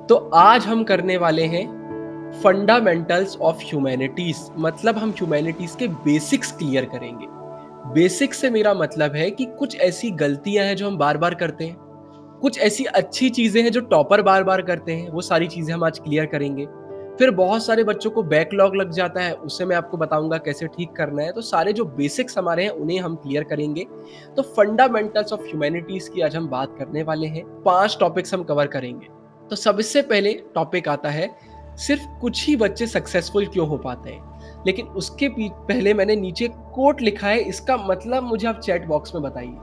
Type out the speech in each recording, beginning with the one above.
तो आज हम करने वाले हैं फंडामेंटल्स ऑफ ह्यूमैनिटीज। मतलब हम ह्यूमैनिटीज के बेसिक्स क्लियर करेंगे। बेसिक्स से मेरा मतलब है कि कुछ ऐसी गलतियां हैं जो हम बार बार करते हैं, कुछ ऐसी अच्छी चीजें हैं जो टॉपर बार बार करते हैं, वो सारी चीजें हम आज क्लियर करेंगे। फिर बहुत सारे बच्चों को बैकलॉग लग जाता है, उससे मैं आपको बताऊंगा कैसे ठीक करना है। तो सारे जो बेसिक्स हमारे हैं उन्हें हम क्लियर करेंगे। तो फंडामेंटल्स ऑफ ह्यूमैनिटीज की आज हम बात करने वाले हैं। 5 टॉपिक्स हम कवर करेंगे। तो सबसे पहले टॉपिक आता है, सिर्फ कुछ ही बच्चे सक्सेसफुल क्यों हो पाते हैं। लेकिन उसके पहले मैंने नीचे कोट लिखा है, इसका मतलब मुझे आप चैट बॉक्स में बताइए।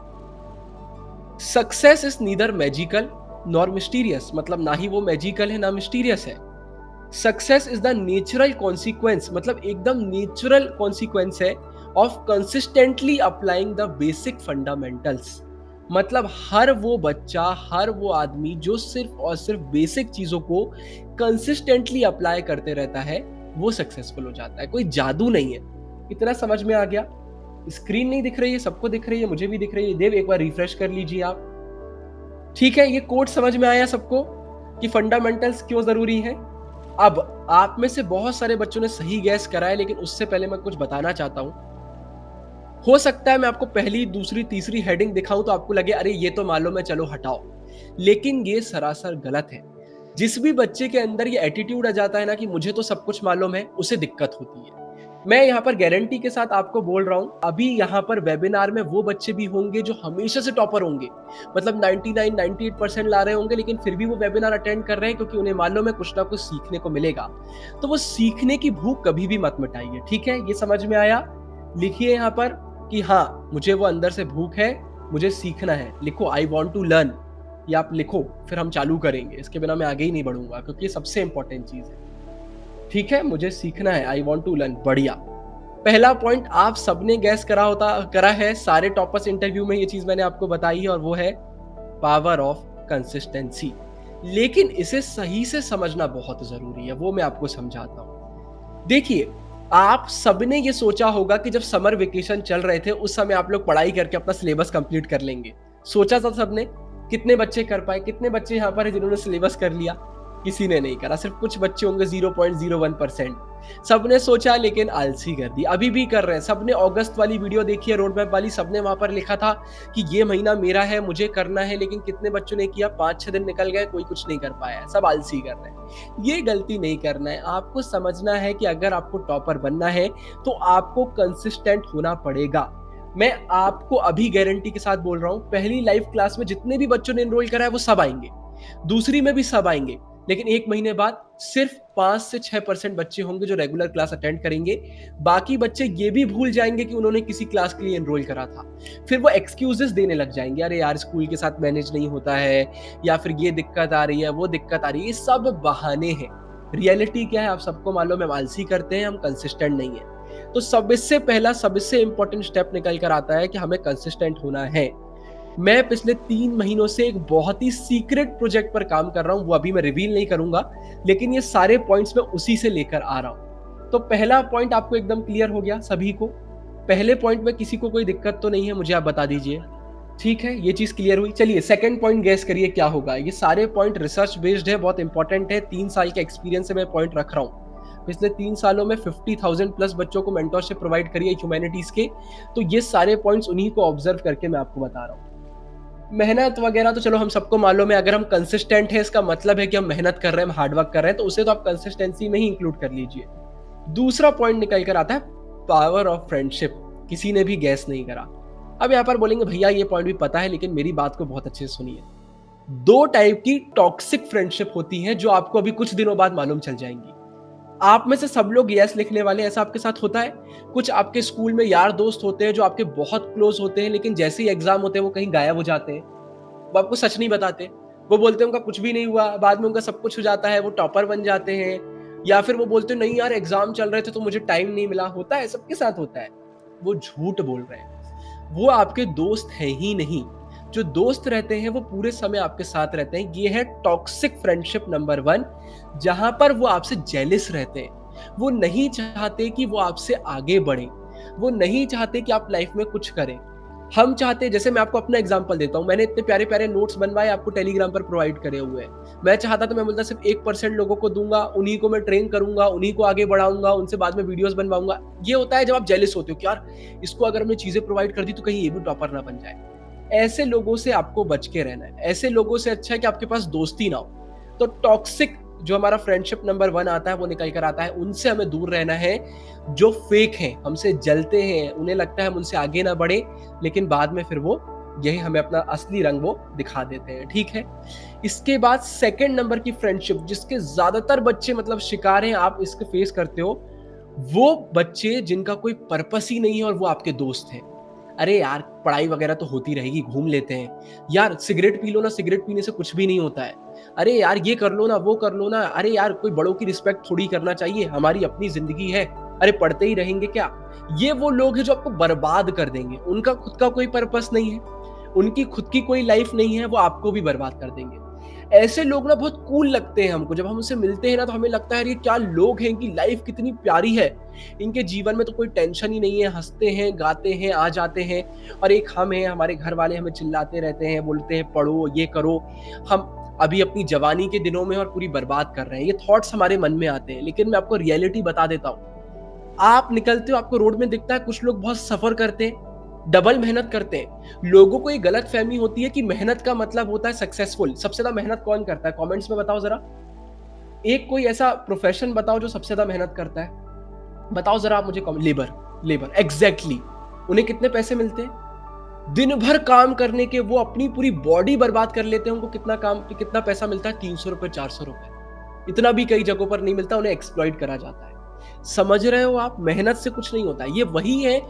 Success is neither magical nor mysterious. मतलब ना ही वो मैजिकल है ना मिस्टीरियस है। Success is the natural consequence, मतलब एकदम नेचुरल कॉन्सिक्वेंस है of consistently applying the basic fundamentals. मतलब हर वो बच्चा, हर वो आदमी जो सिर्फ और सिर्फ बेसिक चीजों को कंसिस्टेंटली अप्लाई करते रहता है, वो सक्सेसफुल हो जाता है। कोई जादू नहीं है। इतना समझ में आ गया? स्क्रीन नहीं दिख रही है? सबको दिख रही है? मुझे भी दिख रही है। देव एक बार रिफ्रेश कर लीजिए आप। ठीक है, ये कोड समझ में आया सबको कि फंडामेंटल्स क्यों जरूरी है। अब आप में से बहुत सारे बच्चों ने सही गैस करा है, लेकिन उससे पहले मैं कुछ बताना चाहता हूं। हो सकता है मैं आपको पहली, दूसरी, तीसरी हेडिंग दिखाऊं तो आपको लगे अरे ये तो मालूम है, चलो हटाओ। लेकिन ये सरासर गलत है। जिस भी बच्चे के अंदर ये एटीट्यूड आ जाता है ना कि मुझे तो सब कुछ मालूम है, उसे दिक्कत होती है। मैं यहाँ पर गारंटी के साथ आपको बोल रहा हूँ, अभी यहाँ पर वेबिनार में वो बच्चे भी होंगे जो हमेशा से टॉपर होंगे, मतलब 99 98% ला रहे होंगे, लेकिन फिर भी वो वेबिनार अटेंड कर रहे हैं क्योंकि उन्हें मालूम है कुछ ना कुछ सीखने को मिलेगा। तो वो सीखने की भूख कभी भी मत मिटाइए। ठीक है, ये समझ में आया? लिखिए यहाँ पर कि हाँ, मुझे वो अंदर से भूख है, मुझे सीखना है। लिखो आई वॉन्ट टू लर्न, या आप लिखो, फिर हम चालू करेंगे। इसके बिना मैं आगे ही नहीं बढ़ूंगा क्योंकि ये सबसे इंपॉर्टेंट चीज है। ठीक है, मुझे सीखना है, आई वॉन्ट टू लर्न। बढ़िया। पहला पॉइंट आप सबने गैस करा है, सारे टॉपर्स इंटरव्यू में ये चीज मैंने आपको बताई है, और वो है पावर ऑफ कंसिस्टेंसी। लेकिन इसे सही से समझना बहुत जरूरी है, वो मैं आपको समझाता हूं। देखिए, आप सबने ये सोचा होगा कि जब समर वेकेशन चल रहे थे उस समय आप लोग पढ़ाई करके अपना सिलेबस कंप्लीट कर लेंगे। सोचा था सबने? कितने बच्चे कर पाए? कितने बच्चे यहाँ पर है जिन्होंने सिलेबस कर लिया? किसी ने नहीं करा। सिर्फ कुछ बच्चे होंगे, 0.01%। सबने सोचा लेकिन आलसी कर दी। अभी भी कर रहे हैं। सबने अगस्त वाली वीडियो देखी है, रोड मैप वाली, सबने वहां पर लिखा था कि ये महीना मेरा है, मुझे करना है, लेकिन कितने बच्चों ने किया? 5-6 दिन निकल गए, कोई कुछ नहीं कर पाया। सब आलसी कर रहे हैं। ये गलती नहीं करना है। आपको समझना है कि अगर आपको टॉपर बनना है तो आपको कंसिस्टेंट होना पड़ेगा। मैं आपको अभी गारंटी के साथ बोल रहा हूं, पहली लाइव क्लास में जितने भी बच्चों ने एनरोल करा है वो सब आएंगे, दूसरी में भी सब आएंगे, लेकिन 1 महीने बाद सिर्फ 5 से 6% बच्चे होंगे जो रेगुलर क्लास अटेंड करेंगे। बाकी बच्चे ये भी भूल जाएंगे कि उन्होंने किसी क्लास के लिए एनरोल करा था। फिर वो एक्सक्यूजेस देने लग जाएंगे, अरे यार स्कूल के साथ मैनेज नहीं होता है, या फिर ये दिक्कत आ रही है, वो दिक्कत आ रही है। ये सब बहाने हैं। रियलिटी क्या है आप सबको मालूम है, हम आलसी करते हैं, हम कंसिस्टेंट नहीं है। तो सबसे पहला, सबसे इंपॉर्टेंट स्टेप निकल कर आता है कि हमें कंसिस्टेंट होना है। मैं पिछले 3 महीनों से एक बहुत ही सीक्रेट प्रोजेक्ट पर काम कर रहा हूं, वो अभी मैं रिवील नहीं करूंगा, लेकिन ये सारे पॉइंट्स मैं उसी से लेकर आ रहा हूं। तो पहला पॉइंट आपको एकदम क्लियर हो गया सभी को? पहले पॉइंट में किसी को कोई दिक्कत तो नहीं है? मुझे आप बता दीजिए। ठीक है, ये चीज क्लियर हुई। चलिए सेकंड पॉइंट गैस करिए क्या होगा। ये सारे पॉइंट रिसर्च बेस्ड है, बहुत इंपॉर्टेंट है। 3 साल के एक्सपीरियंस से मैं पॉइंट रख रहा हूँ। पिछले 3 सालों में 50,000 प्लस बच्चों को मेंटरशिप प्रोवाइड करी है ह्यूमैनिटीज के। तो ये सारे पॉइंट्स उन्हीं को ऑब्जर्व करके मैं आपको बता रहा हूँ। मेहनत वगैरह तो चलो हम सबको मालूम है, अगर हम कंसिस्टेंट है इसका मतलब है कि हम मेहनत कर रहे हैं, हम हार्डवर्क कर रहे हैं, तो उसे तो आप कंसिस्टेंसी में ही इंक्लूड कर लीजिए। दूसरा पॉइंट निकल कर आता है पावर ऑफ फ्रेंडशिप। किसी ने भी गैस नहीं करा। अब यहाँ पर बोलेंगे भैया ये पॉइंट भी पता है, लेकिन मेरी बात को बहुत अच्छे से सुनिए। 2 टाइप की टॉक्सिक फ्रेंडशिप होती है जो आपको अभी कुछ दिनों बाद मालूम चल जाएंगी। आप में से सब लोग यस लिखने वाले, ऐसा आपके साथ होता है? कुछ आपके स्कूल में यार दोस्त होते हैं जो आपके बहुत क्लोज होते हैं, लेकिन जैसे ही एग्जाम होते हैं वो कहीं गायब हो जाते हैं। वो आपको सच नहीं बताते। वो बोलते हैं उनका कुछ भी नहीं हुआ, बाद में उनका सब कुछ हो जाता है, वो टॉपर बन जाते हैं। या फिर वो बोलते हैं नहीं यार एग्जाम चल रहे थे तो मुझे टाइम नहीं मिला। होता है, सबके साथ होता है। वो झूठ बोल रहे हैं, वो आपके दोस्त हैं ही नहीं। जो दोस्त रहते हैं वो पूरे समय आपके साथ रहते हैं। ये है टॉक्सिक फ्रेंडशिप नंबर 1, जहां पर वो आपसे जेलिस रहते हैं। वो नहीं चाहते कि वो आपसे आगे बढ़े, वो नहीं चाहते कि आप लाइफ में कुछ करें। हम चाहते हैं, जैसे मैं आपको अपना एग्जांपल देता हूँ, मैंने इतने प्यारे-प्यारे नोट्स बनवाए आपको टेलीग्राम पर प्रोवाइड करे हुए हैं। मैं चाहता तो मैं बोलता सिर्फ 1% लोगों को दूँगा, उन्हीं को मैं ट्रेन करूँगा, उन्हीं को आगे बढ़ाऊँगा, उनसे बाद में वीडियोज़ बनवाऊँगा। ये होता है जब आप जेलस होते हो कि यार इसको अगर हमने चीज़ें प्रोवाइड कर दी तो कहीं ये भी टॉपर ना बन जाए। ऐसे लोगों से आपको बच के रहना है। ऐसे लोगों से अच्छा है कि आपके पास दोस्ती ना हो। तो टॉक्सिक जो हमारा फ्रेंडशिप नंबर 1 आता है वो निकल कर आता है, उनसे हमें दूर रहना है। जो फेक हैं, हमसे जलते हैं, उन्हें लगता है हम उनसे आगे ना बढ़े, लेकिन बाद में फिर वो यही हमें अपना असली रंग वो दिखा देते हैं, ठीक है? इसके बाद सेकंड नंबर की फ्रेंडशिप जिसके ज़्यादातर बच्चे मतलब शिकार हैं, आप इसको फेस करते हो, वो बच्चे जिनका कोई पर्पस ही नहीं है और वो आपके दोस्त हैं। अरे यार, पढ़ाई वगैरह तो होती रहेगी, घूम लेते हैं। यार सिगरेट पी लो ना, सिगरेट पीने से कुछ भी नहीं होता है। अरे यार, ये कर लो ना, वो कर लो ना। अरे यार, कोई बड़ों की रिस्पेक्ट थोड़ी करना चाहिए, हमारी अपनी ज़िंदगी है। अरे पढ़ते ही रहेंगे क्या? ये वो लोग हैं जो आपको बर्बाद कर देंगे। उनका खुद का कोई पर्पस नहीं है, उनकी खुद की कोई लाइफ नहीं है, वो आपको भी बर्बाद कर देंगे। ऐसे लोग ना बहुत कूल लगते हैं हमको, जब हम उनसे मिलते हैं ना तो हमें लगता है यार ये क्या लोग हैं, इनकी लाइफ कितनी प्यारी है। इनके जीवन में तो कोई टेंशन ही नहीं है, हँसते हैं, गाते हैं, आ जाते हैं, और एक हम हैं, हमारे घर वाले हमें चिल्लाते रहते हैं, बोलते हैं पढ़ो, ये करो। हम अभी अपनी जवानी के दिनों में और पूरी बर्बाद कर रहे हैं। ये थॉट्स हमारे मन में आते हैं, लेकिन मैं आपको रियलिटी बता देता हूँ। आप निकलते हो, आपको रोड में दिखता है कुछ लोग बहुत सफ़र करते हैं, डबल मेहनत करते हैं। लोगों को ये गलतफ़हमी होती है कि मेहनत का मतलब होता है सक्सेसफुल। सबसे ज़्यादा मेहनत कौन करता है? कमेंट्स में बताओ ज़रा। एक कोई ऐसा प्रोफ़ेशन बताओ जो सबसे ज़्यादा मेहनत करता है? बताओ ज़रा आप मुझे लेबर, लेबर एग्ज़ैक्टली। उन्हें कितने पैसे मिलते हैं? दिन भर काम करने के वो अपनी पूरी बॉडी बर्बाद कर लेते हैं, उनको कितना पैसा मिलता है? ₹300 ₹400। इतना भी कई जगहों पर नहीं मिलता, उन्हें एक्सप्लॉइट करा जाता है। समझ रहे हो आप? मेहनत से कुछ नहीं होता। ये वही है,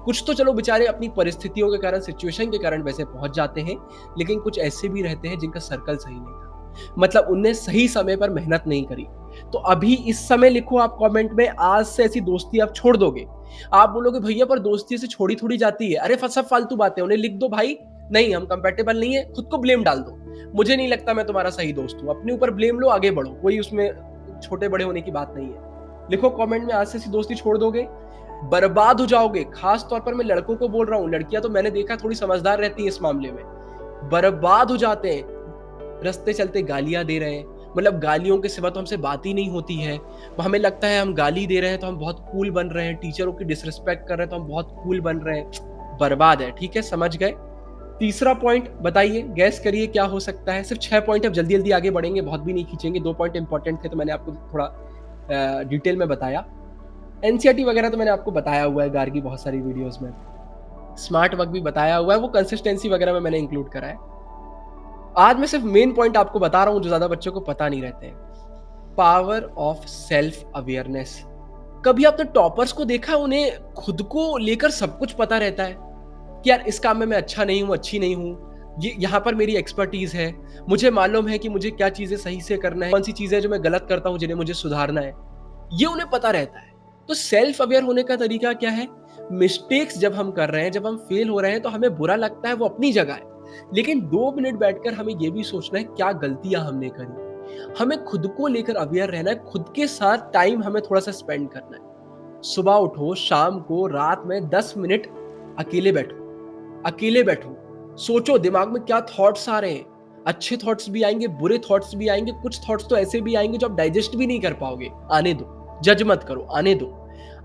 कुछ तो चलो बेचारे अपनी परिस्थितियों के कारण, सिचुएशन के कारण वैसे पहुँच जाते हैं, लेकिन कुछ ऐसे भी रहते हैं जिनका सर्कल सही नहीं था। मतलब उनने सही समय पर मेहनत नहीं करी। तो अभी इस समय लिखो आप कमेंट में, आज से ऐसी दोस्ती आप छोड़ दोगे। आप बोलोगे भैया पर दोस्ती से छोड़ी थोड़ी जाती है। अरे सब फालतू बातें, उन्हें लिख दो भाई, नहीं हम कंपैटिबल नहीं है, खुद को ब्लेम डाल दो। मुझे नहीं लगता मैं तुम्हारा सही दोस्त हूँ। अपने ऊपर ब्लेम लो, आगे बढ़ो। कोई उसमें छोटे बड़े होने की बात नहीं है। लिखो कमेंट में, आज से ऐसी दोस्ती छोड़ दोगे, बर्बाद हो जाओगे। खास तौर पर मैं लड़कों को बोल रहा हूँ, लड़कियां तो मैंने देखा थोड़ी समझदार रहती हैं इस मामले में, बर्बाद हो जाते हैं। रास्ते चलते गालियां दे रहे हैं, मतलब गालियों के सिवा तो हमसे बात ही नहीं होती है। हमें लगता है हम गाली दे रहे हैं तो हम बहुत कूल बन रहे हैं, टीचरों की डिसरिस्पेक्ट कर रहे हैं तो हम बहुत कूल बन रहे हैं। बर्बाद है, ठीक है, समझ गए। तीसरा पॉइंट बताइए, गैस करिए क्या हो सकता है। सिर्फ 6 पॉइंट, अब जल्दी जल्दी आगे बढ़ेंगे, बहुत भी नहीं खींचेंगे। 2 पॉइंट इंपॉर्टेंट थे तो मैंने आपको थोड़ा डिटेल में बताया। एनसीईआरटी वगैरह तो मैंने आपको बताया हुआ है गार्गी बहुत सारी वीडियोस में। स्मार्ट वर्क भी बताया हुआ है, वो कंसिस्टेंसी वगैरह में मैंने इंक्लूड करा है। आज मैं सिर्फ मेन पॉइंट आपको बता रहा हूँ जो ज्यादा बच्चों को पता नहीं रहते हैं। Power of self awareness. कभी आपने टॉपर्स को देखा, उन्हें खुद को लेकर सब कुछ पता रहता है कि यार इस काम में मैं अच्छा नहीं हूँ, अच्छी नहीं हूँ, ये यहाँ पर मेरी एक्सपर्टीज है, मुझे मालूम है कि मुझे क्या चीजें सही से करना है, कौन सी चीजें जो मैं गलत करता हूँ जिन्हें मुझे सुधारना है, ये उन्हें पता रहता है। तो सेल्फ अवेयर होने का तरीका क्या है? मिस्टेक्स जब हम कर रहे हैं, जब हम फेल हो रहे हैं तो हमें बुरा लगता है, वो अपनी जगह है, लेकिन 2 मिनट बैठकर हमें ये भी सोचना है क्या गलतियां हमने करी। हमें खुद को लेकर अवेयर रहना है, खुद के साथ टाइम हमें थोड़ा सा स्पेंड करना है। सुबह उठो, शाम को, रात में 10 मिनट अकेले बैठो, अकेले बैठो, सोचो दिमाग में क्या थॉट्स आ रहे हैं। अच्छे थॉट्स भी आएंगे, बुरे थॉट्स भी आएंगे, कुछ थॉट्स तो ऐसे भी आएंगे जो आप डाइजेस्ट भी नहीं कर पाओगे। आने दो, जज मत करो, आने दो।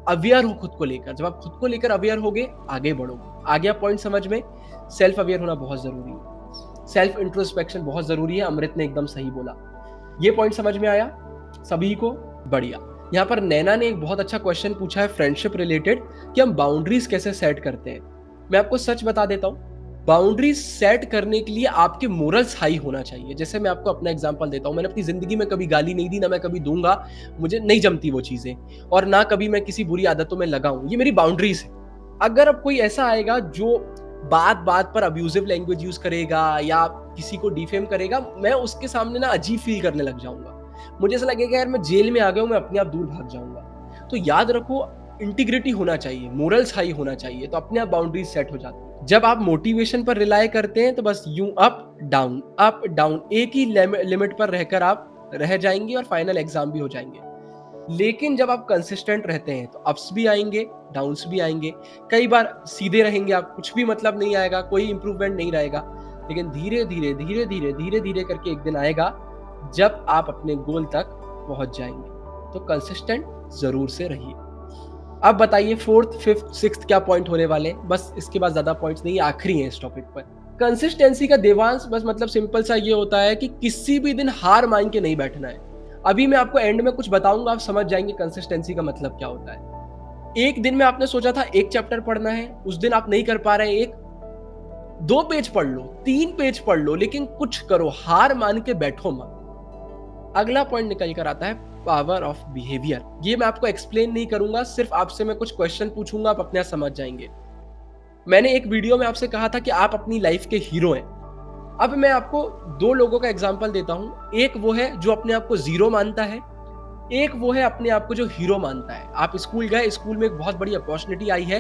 अवेयर हो खुद को लेकर, जब आप खुद को लेकर अवेयर होगे आगे बढ़ोगे। आ गया पॉइंट समझ में? सेल्फ अवेयर होना बहुत जरूरी है, सेल्फ इंट्रोस्पेक्शन बहुत जरूरी है। अमृत ने एकदम सही बोला। ये पॉइंट समझ में आया सभी को? बढ़िया। यहाँ पर नैना ने एक बहुत अच्छा क्वेश्चन पूछा है फ्रेंडशिप रिलेटेड, कि हम बाउंड्रीज कैसे सेट करते हैं। मैं आपको सच बता देता हूँ, बाउंड्रीज सेट करने के लिए आपके मोरल्स हाई होना चाहिए। जैसे मैं आपको अपना एग्जांपल देता हूँ, मैंने अपनी जिंदगी में कभी गाली नहीं दी, ना मैं कभी दूंगा, मुझे नहीं जमती वो चीजें, और ना कभी मैं किसी बुरी आदतों में लगा हूं। ये मेरी बाउंड्रीज है। अगर अब कोई ऐसा आएगा जो बात बात पर अब्यूजिव लैंग्वेज यूज करेगा या किसी को डिफेम करेगा, मैं उसके सामने ना अजीब फील करने लग जाऊंगा। मुझे ऐसा लगेगा यार मैं जेल में आ गया हूं, मैं अपने आप दूर भाग जाऊंगा। तो याद रखो, इंटीग्रिटी होना चाहिए, मोरल्स हाई होना चाहिए, तो अपने आप बाउंड्रीज सेट हो जाती है। जब आप मोटिवेशन पर रिलाय करते हैं तो बस यूं अप डाउन एक ही लिमिट पर रहकर आप रह जाएंगे और फाइनल एग्जाम भी हो जाएंगे। लेकिन जब आप कंसिस्टेंट रहते हैं तो अप्स भी आएंगे, डाउन्स भी आएंगे, कई बार सीधे रहेंगे आप, कुछ भी मतलब नहीं आएगा, कोई इंप्रूवमेंट नहीं रहेगा, लेकिन धीरे धीरे धीरे धीरे धीरे धीरे करके एक दिन आएगा जब आप अपने गोल तक पहुंच जाएंगे। तो कंसिस्टेंट जरूर से रहिए। अब बताइए फोर्थ, फिफ्थ, सिक्स्थ क्या पॉइंट होने वाले हैं? बस इसके बाद ज्यादा पॉइंट्स नहीं, आखिरी है इस टॉपिक पर। कंसिस्टेंसी का देवांश बस मतलब सिंपल सा ये होता है कि किसी भी दिन हार मान के नहीं बैठना है। अभी मैं आपको एंड में कुछ बताऊंगा, आप समझ जाएंगे कंसिस्टेंसी का मतलब क्या होता है। एक दिन में आपने सोचा था एक चैप्टर पढ़ना है, उस दिन आप नहीं कर पा रहे, एक 2 पेज पढ़ लो, 3 पेज पढ़ लो, लेकिन कुछ करो, हार मान के बैठो मत। अगला पॉइंट निकल कर आता है पावर ऑफ बिहेवियर। ये मैं आपको एक्सप्लेन नहीं करूंगा, सिर्फ आपसे मैं कुछ क्वेश्चन पूछूंगा, आप अपने आप समझ जाएंगे। मैंने एक वीडियो में आपसे कहा था कि आप अपनी लाइफ के हीरो हैं। अब मैं आपको 2 लोगों का एग्जांपल देता हूं। एक वो है जो अपने आप को जीरो मानता है, एक वो है अपने आप को जो हीरो मानता है। आप स्कूल गए, स्कूल में एक बहुत बड़ी अपॉर्चुनिटी आई है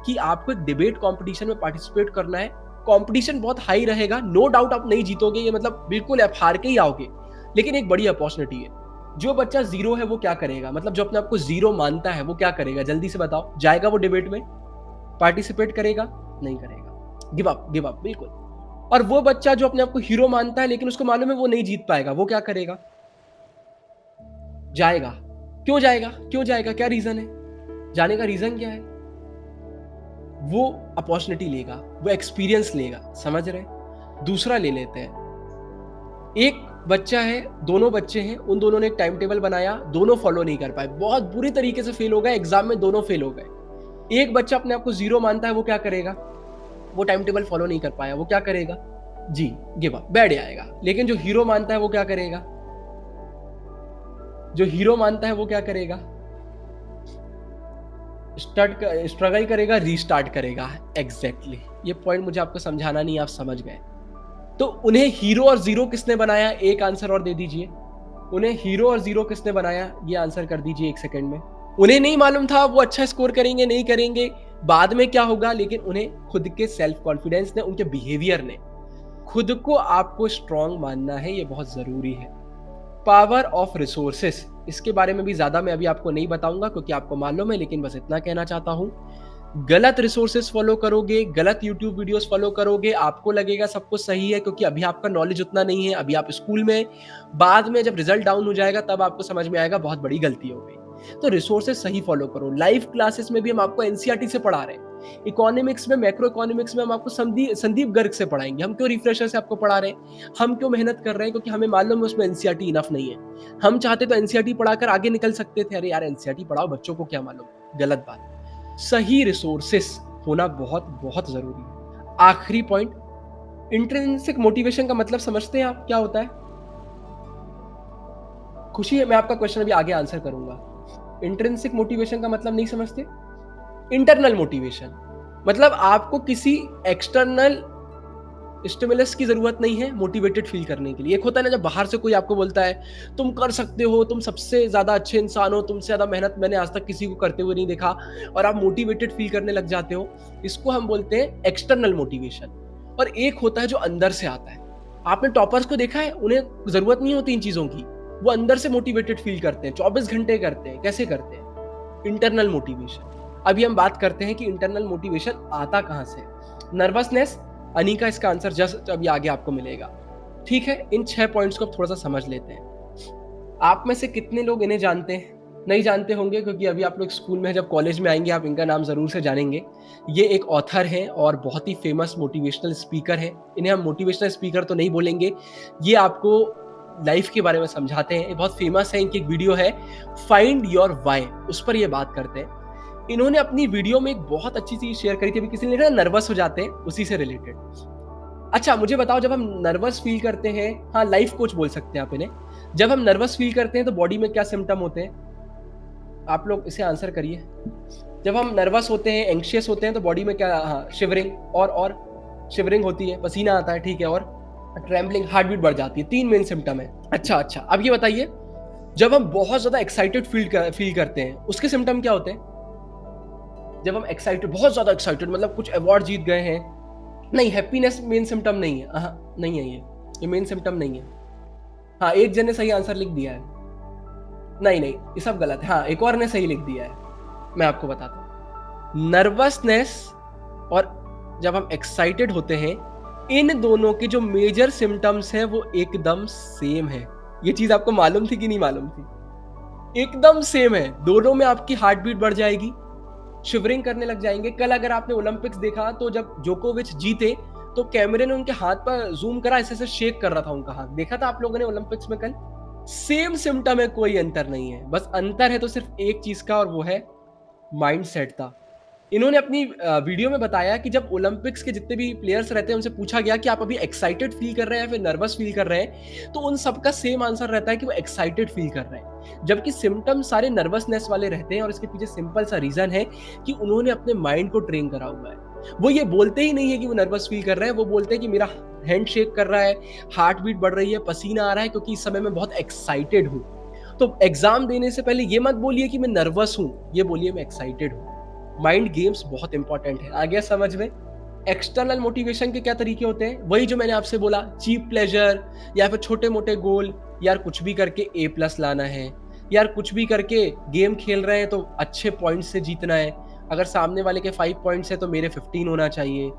कि आपको एक डिबेट कंपटीशन में पार्टिसिपेट करना है। कंपटीशन बहुत हाई रहेगा, नो डाउट आप नहीं जीतोगे, ये मतलब बिल्कुल आप हार के ही आओगे, लेकिन एक बड़ी अपॉर्चुनिटी है। जो बच्चा जीरो है वो क्या करेगा, मतलब जो अपने आप को जीरो मानता है वो क्या करेगा, जल्दी से बताओ। जाएगा वो डिबेट में, पार्टिसिपेट करेगा? नहीं करेगा, गिव अप बिल्कुल। और वो बच्चा जो अपने आप को हीरो मानता है लेकिन उसको मालूम है वो नहीं जीत पाएगा, वो क्या करेगा? जाएगा। क्यों जाएगा? क्यों जाएगा? क्या रीजन है जाने का? रीजन क्या है? वो अपॉर्चुनिटी लेगा, वो एक्सपीरियंस लेगा, समझ रहे? दूसरा ले लेते हैं। एक बच्चा है, दोनों बच्चे हैं, उन दोनों ने एक टाइम टेबल बनाया, दोनों फॉलो नहीं कर पाए, बहुत बुरी तरीके से फेल हो गए, एग्जाम में दोनों फेल हो गए। एक बच्चा अपने आप को जीरो मानता है, वो क्या करेगा? वो टाइम टेबल फॉलो नहीं कर पाया, वो क्या करेगा? जी, गिव अप, बैठ जाएगा। लेकिन जो हीरो मानता है वो क्या करेगा? जो हीरो मानता है वो क्या करेगा? स्ट्रगल करेगा, रीस्टार्ट करेगा। एग्जैक्टली, ये पॉइंट मुझे आपको समझाना नहीं, आप समझ गए। तो उन्हें हीरो और जीरो किसने बनाया? एक आंसर और दे दीजिए। उन्हें हीरो और जीरो किसने बनाया? ये आंसर कर दीजिए 1 सेकंड में। उन्हें नहीं मालूम था वो अच्छा स्कोर करेंगे नहीं करेंगे, बाद में क्या होगा, लेकिन उन्हें खुद के सेल्फ कॉन्फिडेंस ने, उनके बिहेवियर ने, खुद को आपको स्ट्रांग मानना है, ये बहुत जरूरी है। पावर ऑफ रिसोर्सेस, इसके बारे में भी ज्यादा मैं अभी आपको नहीं बताऊंगा क्योंकि आपको मालूम है, लेकिन बस इतना कहना चाहता हूं। गलत रिसोर्सेस फॉलो करोगे, गलत यूट्यूब वीडियोस फॉलो करोगे, आपको लगेगा सब कुछ सही है क्योंकि अभी आपका नॉलेज उतना नहीं है, अभी आप स्कूल में, बाद में जब रिजल्ट डाउन हो जाएगा तब आपको समझ में आएगा बहुत बड़ी गलती हो गई। तो रिसोर्सेस सही फॉलो करो। लाइव क्लासेस में भी हम आपको एनसीईआरटी से पढ़ा रहे हैं। इकोनॉमिक्स में, मैक्रो इकोनॉमिक्स में हम आपको संदीप गर्ग से पढ़ाएंगे। हम क्यों रिफ्रेशर से आपको पढ़ा रहे हैं? हम क्यों मेहनत कर रहे हैं? क्योंकि हमें मालूम है उसमें एनसीईआरटी इनफ नहीं है। हम चाहते तो एनसीईआरटी पढ़ाकर आगे निकल सकते थे, अरे यार एनसीईआरटी पढ़ाओ, बच्चों को क्या मालूम, गलत बात। सही रिसोर्सेस होना बहुत बहुत जरूरी है। आखिरी पॉइंट, इंट्रिंसिक मोटिवेशन का मतलब समझते हैं आप क्या होता है? खुशी है, मैं आपका क्वेश्चन अभी आगे आंसर करूंगा। इंट्रिंसिक मोटिवेशन का मतलब नहीं समझते? इंटरनल मोटिवेशन मतलब आपको किसी एक्सटर्नल स्टिमुलस की जरूरत नहीं है मोटिवेटेड फील करने के लिए। एक होता है ना जब बाहर से कोई आपको बोलता है तुम कर सकते हो, तुम सबसे ज्यादा अच्छे इंसान हो, तुमसे ज्यादा मेहनत मैंने आज तक किसी को करते हुए नहीं देखा, और आप मोटिवेटेड फील करने लग जाते हो, इसको हम बोलते हैं एक्सटर्नल मोटिवेशन। और एक होता है जो अंदर से आता है। आपने टॉपर्स को देखा है, उन्हें जरूरत नहीं होती इन चीजों की, वो अंदर से मोटिवेटेड फील करते हैं, 24 घंटे करते हैं। कैसे करते हैं? Internal motivation. अभी हम बात करते हैं कि इंटरनल मोटिवेशन आता कहां से। नर्वसनेस, अनिका इसका आंसर जस्ट अभी आगे आपको मिलेगा। ठीक है, इन 6 पॉइंट्स को थोड़ा सा समझ लेते हैं। आप में से कितने लोग इन्हें जानते हैं? नहीं जानते होंगे क्योंकि अभी आप लोग स्कूल में, जब कॉलेज में आएंगे आप इनका नाम जरूर से जानेंगे। ये एक ऑथर हैं और बहुत ही फेमस मोटिवेशनल स्पीकर हैं। इन्हें हम मोटिवेशनल स्पीकर तो नहीं बोलेंगे, ये आपको लाइफ के बारे में समझाते हैं। ये बहुत फेमस है, इनकी एक वीडियो है फाइंड योर वाई, उस पर ये बात करते हैं। इन्होंने अपनी वीडियो में एक बहुत अच्छी चीज शेयर करी थी, अभी किसी ने लिखा नर्वस हो जाते हैं, उसी से रिलेटेड। अच्छा मुझे बताओ, जब हम नर्वस फील करते हैं, हाँ लाइफ कोच बोल सकते हैं आप इन्हें, जब हम नर्वस फील करते हैं तो बॉडी में क्या सिम्टम होते हैं? आप लोग इसे आंसर करिए। जब हम नर्वस होते हैं, एंग्शियस होते हैं, तो बॉडी में क्या? हाँ, शिवरिंग, और शिवरिंग होती है, पसीना आता है, ठीक है, और ट्रेम्बलिंग, हार्ट बीट बढ़ जाती है। 3 मेन सिम्टम है। अच्छा, अब ये बताइए, जब हम बहुत ज्यादा एक्साइटेड फील करते हैं, उसके सिम्टम क्या होते हैं? जब हम एक्साइटेड, बहुत ज्यादा एक्साइटेड, मतलब कुछ अवार्ड जीत गए हैं, नहीं, हैप्पीनेस मेन सिम्टम नहीं है, हाँ नहीं है, ये मेन सिम्टम नहीं है। हाँ, एक जन ने सही आंसर लिख दिया है। नहीं, नहीं, ये सब गलत है। हाँ, एक और ने सही लिख दिया है, मैं आपको बताता हूँ। नर्वसनेस और जब हम एक्साइटेड होते हैं, इन दोनों के जो मेजर सिम्पटम्स हैं वो एकदम सेम है। ये चीज़ आपको मालूम थी कि नहीं मालूम थी? एकदम सेम है। दोनों में आपकी हार्ट बीट बढ़ जाएगी, शिवरिंग करने लग जाएँगे। कल अगर आपने ओलंपिक्स देखा तो जब जोकोविच जीते, तो कैमरे ने उनके हाथ पर ज़ूम करा, ऐसे-ऐसे शेक कर रहा था उनका हाथ। देखा था आप लोगों ने ओलंपिक्स में कल? सेम सिम्पटम है, कोई अंतर नहीं है। बस अंतर है तो सिर्फ़ एक चीज़ का, और वो है माइंडसेट था। इन्होंने अपनी वीडियो में बताया कि जब ओलंपिक्स के जितने भी प्लेयर्स रहते हैं, उनसे पूछा गया कि आप अभी एक्साइटेड फील कर रहे हैं या फिर नर्वस फील कर रहे हैं, तो उन सबका सेम आंसर रहता है कि वो एक्साइटेड फील कर रहे हैं। जबकि सिम्पटम्स सारे नर्वसनेस वाले रहते हैं, और इसके पीछे सिंपल सा रीज़न है कि उन्होंने अपने माइंड को ट्रेन करा हुआ है। वो ये बोलते ही नहीं है कि वो नर्वस फील कर रहे हैं, वो बोलते हैं कि मेरा हैंड शेक कर रहा है, हार्ट बीट बढ़ रही है, पसीना आ रहा है क्योंकि इस समय मैं बहुत एक्साइटेड हूँ। तो एग्ज़ाम देने से पहले ये मत बोलिए कि मैं नर्वस हूँ, ये बोलिए मैं एक्साइटेड हूँ। माइंड गेम्स बहुत इंपॉर्टेंट है। आ गया समझ में? एक्सटर्नल मोटिवेशन के क्या तरीके होते हैं? वही जो मैंने आपसे बोला, चीप प्लेजर या फिर छोटे-मोटे गोल, यार कुछ भी करके ए प्लस लाना है, यार कुछ भी करके गेम खेल रहे हैं तो अच्छे पॉइंट्स से जीतना है। अगर सामने वाले के 5 पॉइंट्स हैं तो मेरे 15 होना चाहिए।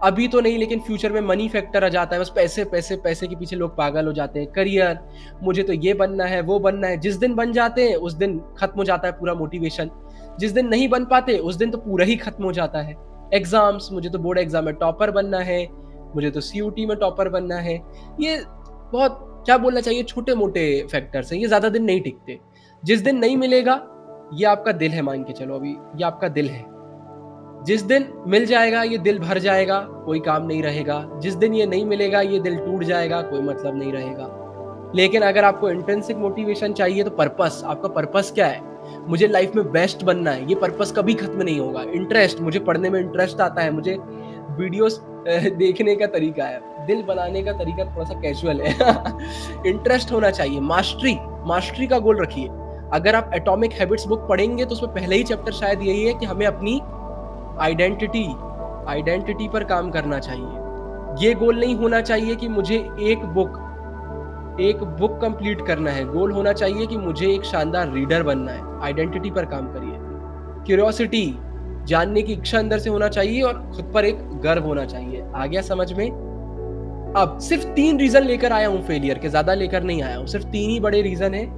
अभी तो नहीं, लेकिन फ्यूचर में मनी फैक्टर आ जाता है, बस पैसे, पैसे, पैसे के पीछे लोग पागल हो जाते हैं। करियर, मुझे तो ये बनना है, वो बनना है। जिस दिन बन जाते हैं उस दिन खत्म हो जाता है पूरा मोटिवेशन। जिस दिन नहीं बन पाते उस दिन तो पूरा ही खत्म हो जाता है। एग्ज़ाम्स, मुझे तो बोर्ड एग्ज़ाम में टॉपर बनना है, मुझे तो सीयूटी में टॉपर बनना है। ये बहुत क्या बोलना चाहिए, छोटे-मोटे फैक्टर्स हैं, ये ज़्यादा दिन नहीं टिकते। जिस दिन नहीं मिलेगा, ये आपका दिल है, मान के चलो अभी, ये आपका दिल है। जिस दिन मिल जाएगा ये दिल भर जाएगा, कोई काम नहीं रहेगा। जिस दिन ये नहीं मिलेगा ये दिल टूट जाएगा, कोई मतलब नहीं रहेगा। लेकिन अगर आपको इंट्रिंसिक मोटिवेशन चाहिए तो पर्पस, आपका पर्पस क्या है? मुझे लाइफ में बेस्ट बनना है, ये पर्पस कभी खत्म नहीं होगा। इंटरेस्ट, मुझे पढ़ने में इंटरेस्ट आता है, मुझे वीडियोस देखने का तरीका है, दिल बनाने का तरीका थोड़ा-सा कैजुअल है। इंटरेस्ट होना चाहिए। मास्टरी, मास्टरी का गोल रखिए। अगर आप एटॉमिक हैबिट्स बुक पढ़ेंगे तो उसमें पहले ही चैप्टर शायद यही है कि हमें अपनी आइडेंटिटी आइडेंटिटी पर काम करना चाहिए। ये गोल नहीं होना चाहिए कि मुझे एक बुक कंप्लीट करना है। गोल होना चाहिए कि मुझे एक शानदार रीडर बनना है। आइडेंटिटी पर काम करिए। क्यूरियोसिटी, जानने की इच्छा अंदर से होना चाहिए और खुद पर एक गर्व होना चाहिए। आ गया समझ में? अब सिर्फ 3 रीज़न लेकर आया हूँ फेलियर के, ज़्यादा लेकर नहीं आया हूँ। सिर्फ 3 ही बड़े रीज़न हैं